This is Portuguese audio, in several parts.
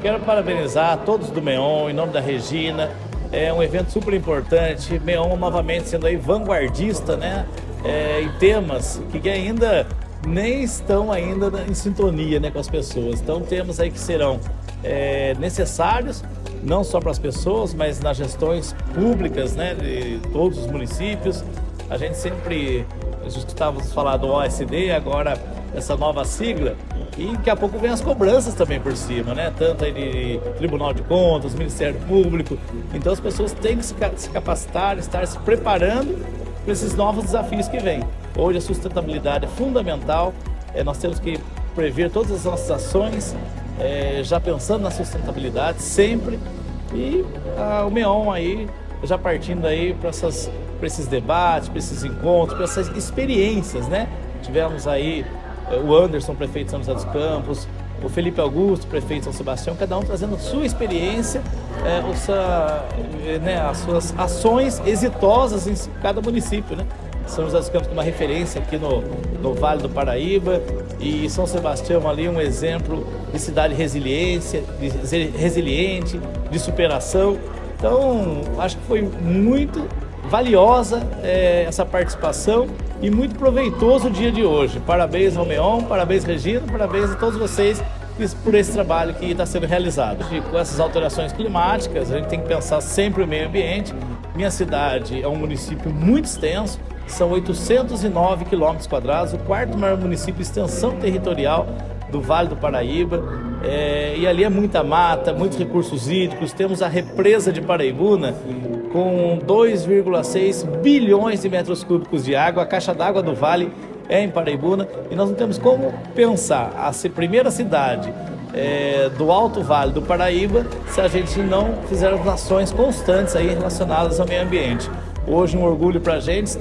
quero parabenizar todos do MEON, em nome da Regina. É um evento super importante. MEON novamente sendo aí vanguardista, né? Em temas que ainda nem estão ainda em sintonia, né, com as pessoas. Então temas aí que serão necessários, não só para as pessoas, mas nas gestões públicas, né, de todos os municípios. A gente sempre escutávamos falar do OSD, agora essa nova sigla, e daqui a pouco vem as cobranças também por cima, né? Tanto aí de Tribunal de Contas, Ministério Público. Então as pessoas têm que se capacitar, estar se preparando para esses novos desafios que vêm. Hoje a sustentabilidade é fundamental, nós temos que prever todas as nossas ações, já pensando na sustentabilidade sempre, e o MEON aí, já partindo aí para esses debates, para esses encontros, para essas experiências, né? Tivemos aí o Anderson, prefeito de São José dos Campos, o Felipe Augusto, prefeito de São Sebastião, cada um trazendo sua experiência, as suas ações exitosas em cada município, né? São José dos Campos uma referência aqui no Vale do Paraíba, e São Sebastião ali um exemplo de cidade resiliente, de superação. Então, acho que foi muito valiosa essa participação e muito proveitoso o dia de hoje. Parabéns ao MEON, parabéns Regina, parabéns a todos vocês por esse trabalho que está sendo realizado. E com essas alterações climáticas, a gente tem que pensar sempre o meio ambiente. Minha cidade é um município muito extenso, são 809 quilômetros quadrados, o quarto maior município em extensão territorial do Vale do Paraíba, e ali é muita mata, muitos recursos hídricos. Temos a represa de Paraibuna com 2,6 bilhões de metros cúbicos de água. A caixa d'água do Vale é em Paraibuna, e nós não temos como pensar a primeira cidade do Alto Vale do Paraíba se a gente não fizer as ações constantes aí relacionadas ao meio ambiente. Hoje um orgulho para a gente,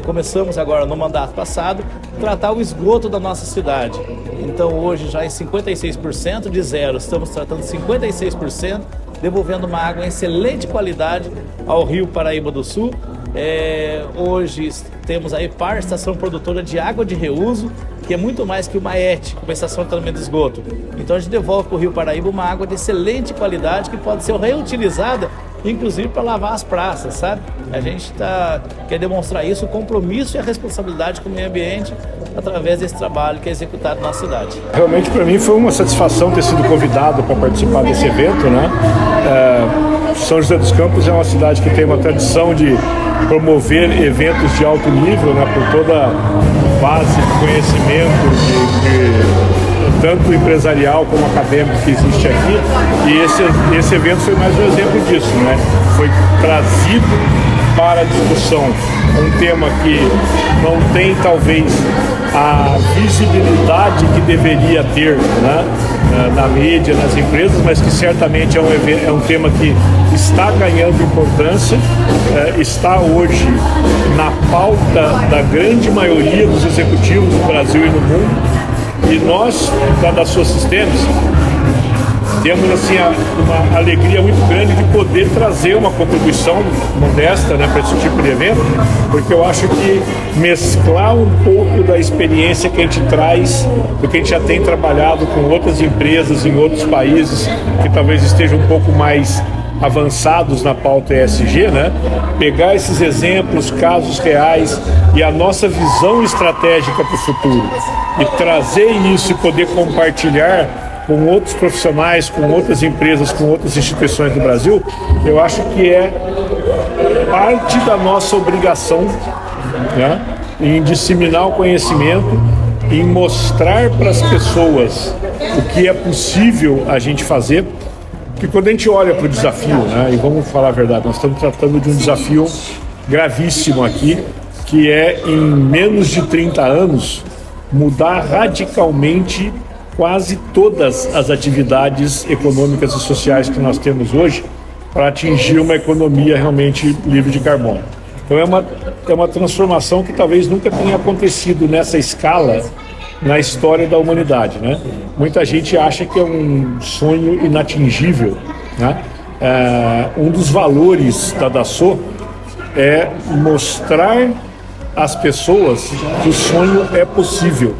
começamos agora no mandato passado, tratar o esgoto da nossa cidade. Então hoje já em 56% de zero, estamos tratando 56%, devolvendo uma água em excelente qualidade ao Rio Paraíba do Sul. Hoje temos aí PAR, estação produtora de água de reuso, que é muito mais que uma ET, uma estação de tratamento de esgoto. Então a gente devolve para o Rio Paraíba uma água de excelente qualidade que pode ser reutilizada, inclusive para lavar as praças, sabe? A gente quer demonstrar isso, o compromisso e a responsabilidade com o meio ambiente através desse trabalho que é executado na nossa cidade. Realmente para mim foi uma satisfação ter sido convidado para participar desse evento, né? São José dos Campos é uma cidade que tem uma tradição de promover eventos de alto nível, né? Por toda a base de conhecimento tanto empresarial como acadêmico que existe aqui, e esse evento foi mais um exemplo disso, né? Foi trazido para a discussão um tema que não tem talvez a visibilidade que deveria ter, né, na mídia, nas empresas, mas que certamente é um tema que está ganhando importância, está hoje na pauta da grande maioria dos executivos do Brasil e no mundo. E nós, da Sua Sistemas, temos assim uma alegria muito grande de poder trazer uma contribuição modesta, né, para esse tipo de evento, porque eu acho que mesclar um pouco da experiência que a gente traz, do que a gente já tem trabalhado com outras empresas em outros países que talvez estejam um pouco mais avançados na pauta ESG, né? Pegar esses exemplos, casos reais e a nossa visão estratégica para o futuro e trazer isso e poder compartilhar com outros profissionais, com outras empresas, com outras instituições do Brasil, eu acho que é parte da nossa obrigação, né, em disseminar o conhecimento, em mostrar para as pessoas o que é possível a gente fazer. Porque quando a gente olha para o desafio, né, e vamos falar a verdade, nós estamos tratando de um desafio gravíssimo aqui, que é, em menos de 30 anos, mudar radicalmente quase todas as atividades econômicas e sociais que nós temos hoje para atingir uma economia realmente livre de carbono. Então é uma transformação que talvez nunca tenha acontecido nessa escala na história da humanidade, né? Muita gente acha que é um sonho inatingível, né? Um dos valores da DASO é mostrar às pessoas que o sonho é possível.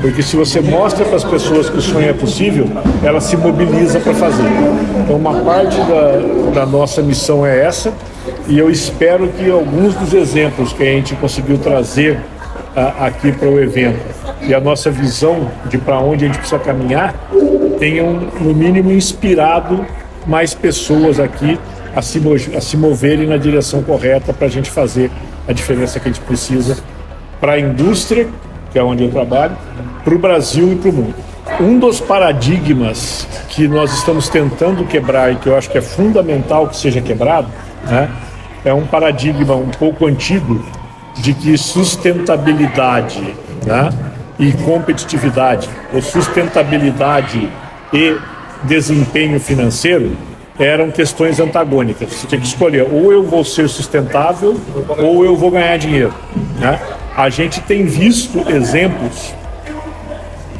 Porque se você mostra para as pessoas que o sonho é possível, ela se mobiliza para fazer. Então, uma parte da nossa missão é essa, e eu espero que alguns dos exemplos que a gente conseguiu trazer aqui para o evento e a nossa visão de para onde a gente precisa caminhar tenham, no mínimo, inspirado mais pessoas aqui a se moverem na direção correta para a gente fazer a diferença que a gente precisa para a indústria, que é onde eu trabalho, para o Brasil e para o mundo. Um dos paradigmas que nós estamos tentando quebrar e que eu acho que é fundamental que seja quebrado, né, é um paradigma um pouco antigo de que sustentabilidade, né, e competitividade, ou sustentabilidade e desempenho financeiro eram questões antagônicas. Você tinha que escolher, ou eu vou ser sustentável ou eu vou ganhar dinheiro, né? A gente tem visto exemplos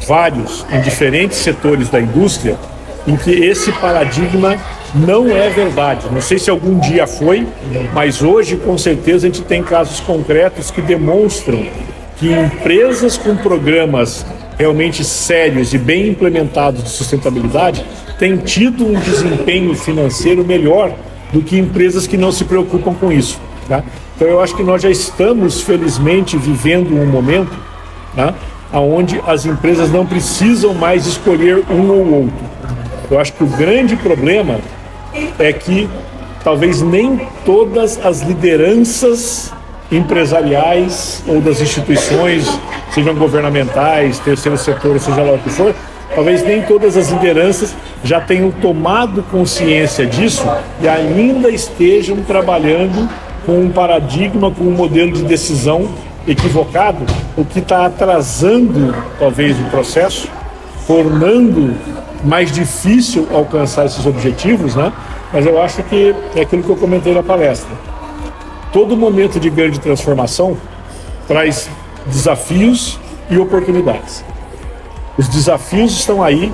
vários em diferentes setores da indústria em que esse paradigma não é verdade. Não sei se algum dia foi, mas hoje com certeza a gente tem casos concretos que demonstram que empresas com programas realmente sérios e bem implementados de sustentabilidade têm tido um desempenho financeiro melhor do que empresas que não se preocupam com isso, tá? Então eu acho que nós já estamos felizmente vivendo um momento, tá, onde as empresas não precisam mais escolher um ou outro. Eu acho que o grande problema é que talvez nem todas as lideranças empresariais ou das instituições, sejam governamentais, terceiro setor, seja lá o que for, talvez nem todas as lideranças já tenham tomado consciência disso e ainda estejam trabalhando com um paradigma, com um modelo de decisão equivocado, o que está atrasando talvez o processo, tornando mais difícil alcançar esses objetivos, né? Mas eu acho que é aquilo que eu comentei na palestra. Todo momento de grande transformação traz desafios e oportunidades. Os desafios estão aí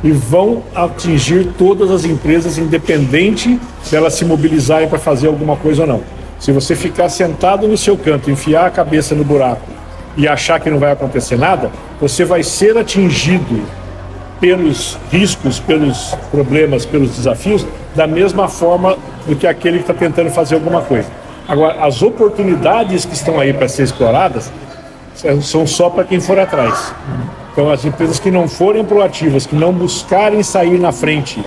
e vão atingir todas as empresas, independente delas se mobilizarem para fazer alguma coisa ou não. Se você ficar sentado no seu canto, enfiar a cabeça no buraco e achar que não vai acontecer nada, você vai ser atingido pelos riscos, pelos problemas, pelos desafios, da mesma forma do que aquele que está tentando fazer alguma coisa. Agora, as oportunidades que estão aí para ser exploradas são só para quem for atrás. Então, as empresas que não forem proativas, que não buscarem sair na frente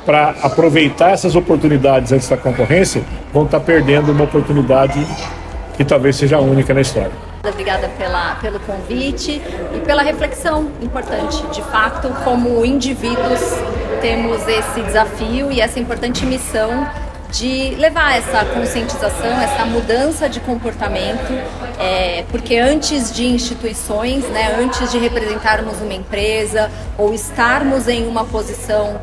para aproveitar essas oportunidades antes da concorrência, vão estar perdendo uma oportunidade que talvez seja a única na história. Obrigada pelo convite e pela reflexão importante. De fato, como indivíduos, temos esse desafio e essa importante missão de levar essa conscientização, essa mudança de comportamento, porque antes de instituições, né, antes de representarmos uma empresa ou estarmos em uma posição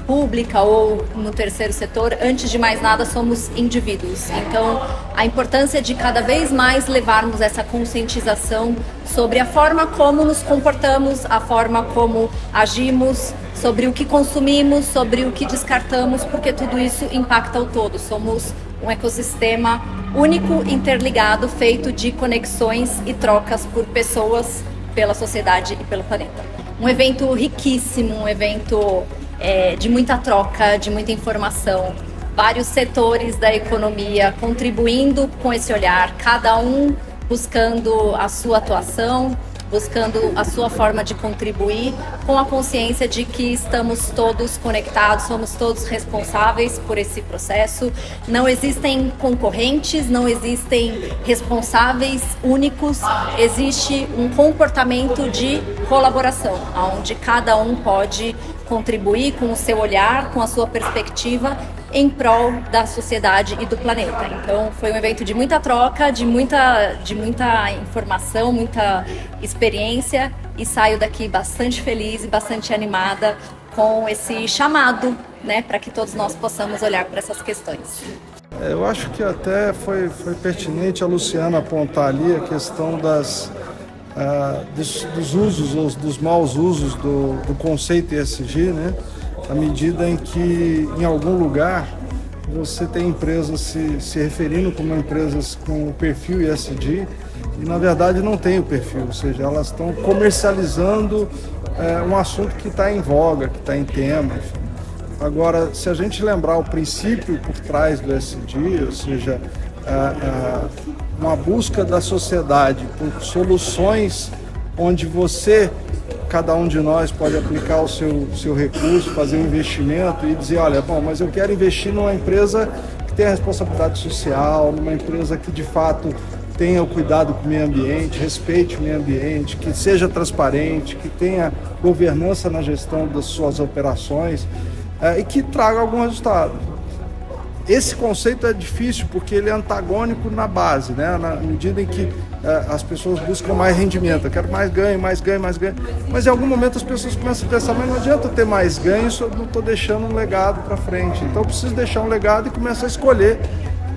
pública ou no terceiro setor, antes de mais nada somos indivíduos. Então, a importância de cada vez mais levarmos essa conscientização sobre a forma como nos comportamos, a forma como agimos, sobre o que consumimos, sobre o que descartamos, porque tudo isso impacta o todo. Somos um ecossistema único, interligado, feito de conexões e trocas por pessoas, pela sociedade e pelo planeta. Um evento riquíssimo, um evento de muita troca, de muita informação, vários setores da economia contribuindo com esse olhar, cada um buscando a sua atuação, buscando a sua forma de contribuir, com a consciência de que estamos todos conectados, somos todos responsáveis por esse processo. Não existem concorrentes, não existem responsáveis únicos, existe um comportamento de colaboração, onde cada um pode contribuir com o seu olhar, com a sua perspectiva em prol da sociedade e do planeta. Então foi um evento de muita troca, de muita informação, muita experiência, e saio daqui bastante feliz e bastante animada com esse chamado, né, para que todos nós possamos olhar para essas questões. Eu acho que até foi pertinente a Luciana apontar ali a questão dos usos, ou dos maus usos do conceito ESG, né? À medida em que, em algum lugar, você tem empresas se referindo como empresas com o perfil ESG e na verdade não tem o perfil, ou seja, elas estão comercializando um assunto que está em voga, que está em tema, enfim. Agora, se a gente lembrar o princípio por trás do ESG, ou seja, uma busca da sociedade por soluções onde cada um de nós pode aplicar o seu recurso, fazer um investimento e dizer, olha, bom, mas eu quero investir numa empresa que tenha responsabilidade social, numa empresa que de fato tenha o cuidado com o meio ambiente, respeite o meio ambiente, que seja transparente, que tenha governança na gestão das suas operações e que traga algum resultado. Esse conceito é difícil porque ele é antagônico na base, né? Na medida em que as pessoas buscam mais rendimento, eu quero mais ganho, mais ganho, mais ganho. Mas em algum momento as pessoas começam a pensar, mas não adianta eu ter mais ganho se eu não estou deixando um legado para frente. Então eu preciso deixar um legado e começar a escolher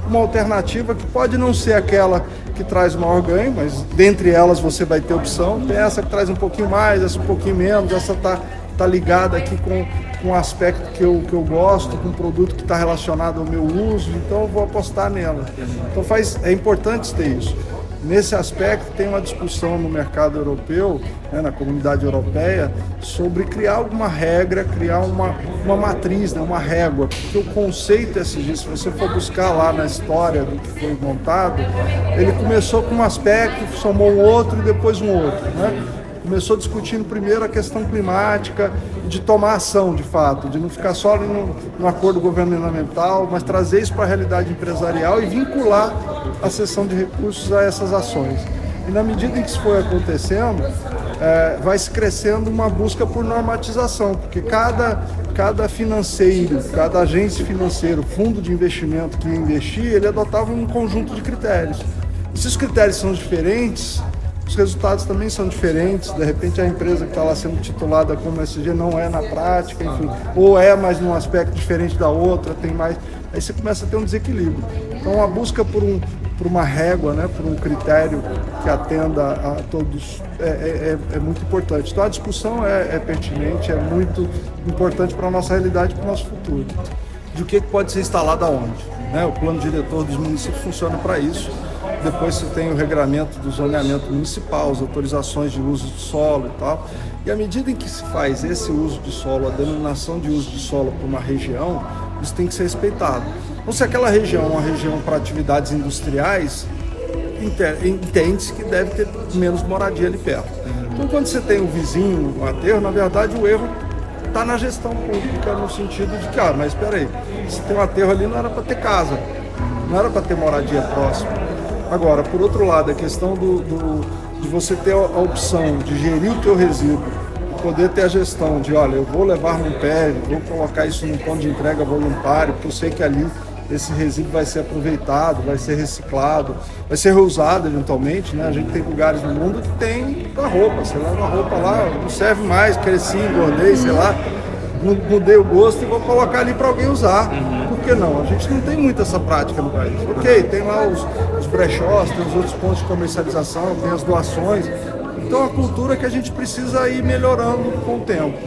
uma alternativa que pode não ser aquela que traz o maior ganho, mas dentre elas você vai ter opção. Tem essa que traz um pouquinho mais, essa um pouquinho menos, essa tá ligada aqui com um aspecto que eu gosto, com um produto que está relacionado ao meu uso, então eu vou apostar nela. Então é importante ter isso. Nesse aspecto tem uma discussão no mercado europeu, né, na comunidade europeia, sobre criar alguma regra, criar uma matriz, né, uma régua, porque o conceito ESG, se você for buscar lá na história do que foi montado, ele começou com um aspecto, somou um outro e depois um outro, né? Começou discutindo primeiro a questão climática, de tomar ação de fato, de não ficar só no acordo governamental, mas trazer isso para a realidade empresarial e vincular a cessão de recursos a essas ações. E na medida em que isso foi acontecendo, vai se crescendo uma busca por normatização, porque cada financeiro, cada agente financeiro, fundo de investimento que ia investir, ele adotava um conjunto de critérios. E se os critérios são diferentes, os resultados também são diferentes, de repente a empresa que está lá sendo titulada como ESG não é na prática, enfim, ou é, mas num aspecto diferente da outra, tem mais, aí você começa a ter um desequilíbrio. Então a busca por uma régua, né, por um critério que atenda a todos é muito importante. Então a discussão é pertinente, é muito importante para a nossa realidade e para o nosso futuro. De o que pode ser instalado aonde, né? O plano diretor dos municípios funciona para isso. Depois você tem o regramento do zoneamento municipal, as autorizações de uso de solo e tal. E à medida em que se faz esse uso de solo, a denominação de uso de solo para uma região, isso tem que ser respeitado. Então, se aquela região é uma região para atividades industriais, entende-se que deve ter menos moradia ali perto. Então, quando você tem o vizinho, o aterro, na verdade o erro está na gestão pública, no sentido de que, mas espera aí, se tem um aterro ali não era para ter casa, não era para ter moradia próxima. Agora, por outro lado, a questão de você ter a opção de gerir o teu resíduo, poder ter a gestão de, olha, eu vou levar num pé, vou colocar isso num ponto de entrega voluntário, porque eu sei que ali esse resíduo vai ser aproveitado, vai ser reciclado, vai ser reusado eventualmente, né? A gente tem lugares no mundo que tem a roupa, você leva a roupa lá, não serve mais, cresci, engordei, sei lá, mudei o gosto e vou colocar ali para alguém usar. Por que não? A gente não tem muito essa prática no país. Ok, tem lá os brechós, tem os outros pontos de comercialização, tem as doações. Então é uma cultura que a gente precisa ir melhorando com o tempo.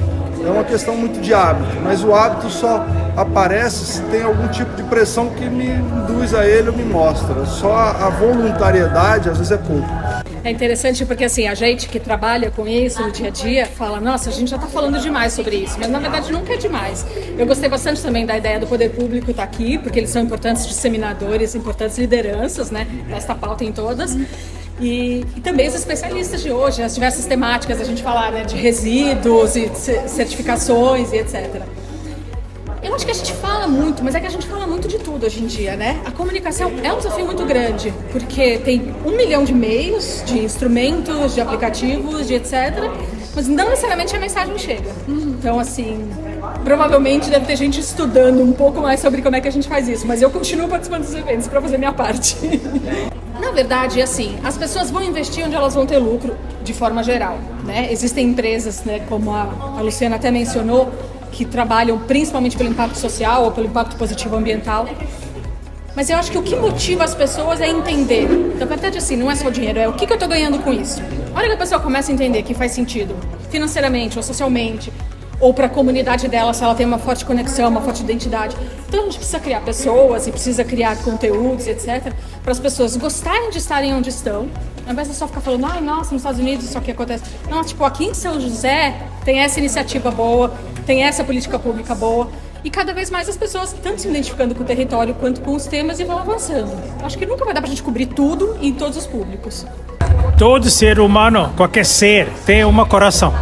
É uma questão muito de hábito, mas o hábito só aparece se tem algum tipo de pressão que me induz a ele ou me mostra. Só a voluntariedade às vezes é pouco. É interessante porque assim, a gente que trabalha com isso no dia a dia fala, nossa, a gente já está falando demais sobre isso, mas na verdade nunca é demais. Eu gostei bastante também da ideia do poder público estar aqui, porque eles são importantes disseminadores, importantes lideranças, né, nesta pauta em todas. E também os especialistas de hoje, as diversas temáticas, a gente falar, né, de resíduos e certificações e etc. Eu acho que a gente fala muito, mas é que a gente fala muito de tudo hoje em dia, né? A comunicação é um desafio muito grande, porque tem 1 milhão de e-mails, de instrumentos, de aplicativos, de etc. Mas não necessariamente a mensagem chega. Então, assim, provavelmente deve ter gente estudando um pouco mais sobre como é que a gente faz isso, mas eu continuo participando dos eventos para fazer minha parte. Na verdade, assim, as pessoas vão investir onde elas vão ter lucro, de forma geral, né? Existem empresas, né, como a Luciana até mencionou, que trabalham principalmente pelo impacto social ou pelo impacto positivo ambiental. Mas eu acho que o que motiva as pessoas é entender. Na verdade, assim, não é só o dinheiro, é o que eu estou ganhando com isso. A hora que a pessoa começa a entender que faz sentido, financeiramente ou socialmente, ou para a comunidade dela, se ela tem uma forte conexão, uma forte identidade, Então a gente precisa criar pessoas e precisa criar conteúdos, etc., para as pessoas gostarem de estarem onde estão, ao invés de só ficar falando, ai, nossa, nos Estados Unidos isso aqui acontece. Não, tipo, aqui em São José tem essa iniciativa boa, tem essa política pública boa, e cada vez mais as pessoas estão se identificando com o território quanto com os temas e vão avançando. Acho que nunca vai dar pra gente cobrir tudo em todos os públicos. Todo ser humano, qualquer ser, tem um coração.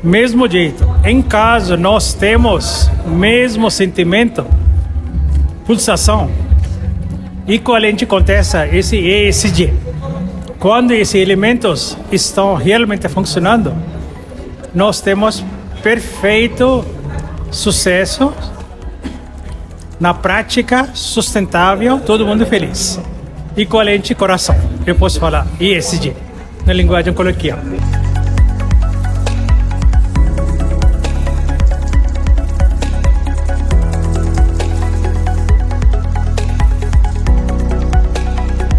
Mesmo jeito, em casa nós temos mesmo sentimento, pulsação. E quando a gente acontece esse ESG, quando esses elementos estão realmente funcionando, nós temos perfeito sucesso na prática sustentável, todo mundo feliz. E qual é o coração? Eu posso falar ESG, na linguagem coloquial.